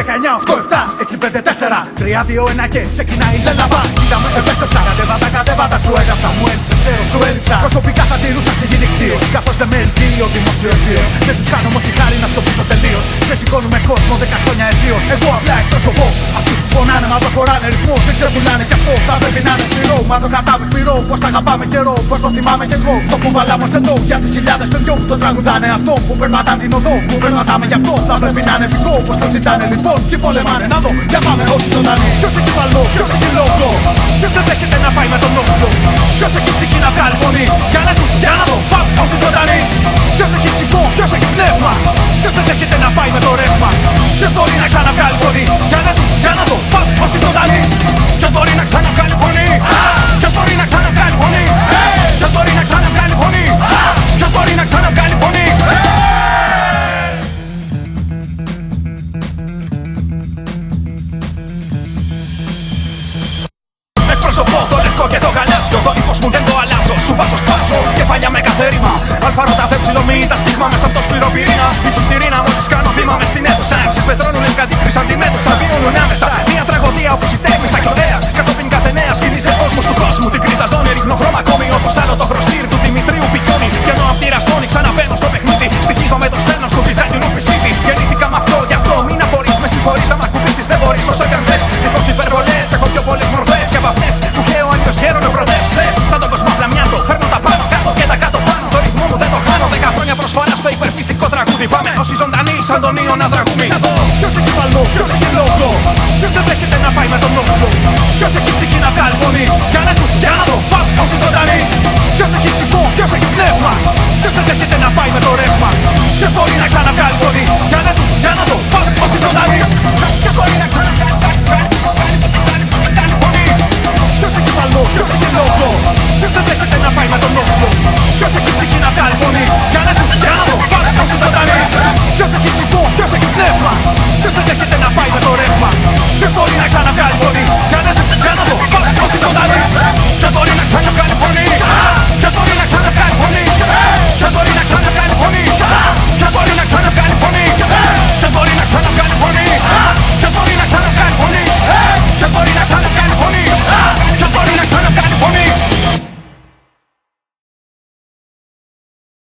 19, 8, 7, 6, 5, 4, 3, 2, 1 και ξεκινάει η λέλαβα. Είδαμε, επέστρεψα, κατέβατα, σου έγραψα, μου έλειψες, ξέρω, σου έλειψα. Προσωπικά θα τηρούσα σε γυνικτήριος, καθώς δεν με ελκύει ο δημόσιος βίος. Δεν τους κάνω όμως τη χάρη να στο πίσω τελείως. Σε σηκώνουμε κόσμο 10 χρόνια αισίως. Εγώ απλά εκπροσωπώ αυτούς που πονάνε, μα προχωράνε ρυθμό. Δεν ξεπουλάνε κι αυτό θα πρέπει να είναι σκληρό. Μα το κρατάμε πυρό, πως τα αγαπάμε καιρό, πως το θυμάμαι κι εγώ. Το κουβαλάμε ως εδώ για τις χιλιάδες παιδιών που το τραγουδάνε αυτό. Που περπατάνε την οδό, που περπατάμε γι' αυτό. Θα πρέπει να είναι επικό, πως το ζητάνε λοιπόν. Κι πολεμάνε να δω, για πάμε όσοι ζωντανοί. Ποιος έχει βαλμό, ποιος έχει λόγο. Ποιος δεν δέχεται να πάει με τον όχλο. Ποιος έχει ψυχή να βγάλει φωνή. Για να ακούσει, για να δω, πάμε όσοι ζωντανοί. Ποιος έχει σηκώ, ποιος έχει πνεύμα. Ποιος δεν δέχεται να πάει με το ρεύμα. Ποιος μπορεί να ξαναβγάλει φωνή. Για να ακούσει, για να δω, πάμε όσοι ζωντανοί. Ποιος μπορεί να ξαναβγάλει φωνή. Ποιος μπορεί να ξαναβγάλει φωνή. Ποιος μπορεί να ξαναβγάλει φωνή. Ποιος μπορεί να ξαναβγάλει φωνή. Εκπροσωπώ το λευκό και το γαλάζιο. Το ύφος μου δεν το αλλάζω. Σου βάζω σπάζω κεφάλια με κάθε ρήμα. Αλφαρώτα φεψιλομή τα σίγμα μέσα από το σκληρό πυρήνα. Ίσως ειρήνα μόλις κάνω βήμα μες στην αίθουσα. Έψεις πετρώνουν κατήκρισαν την αίθουσα. Βιώνουν άμεσα.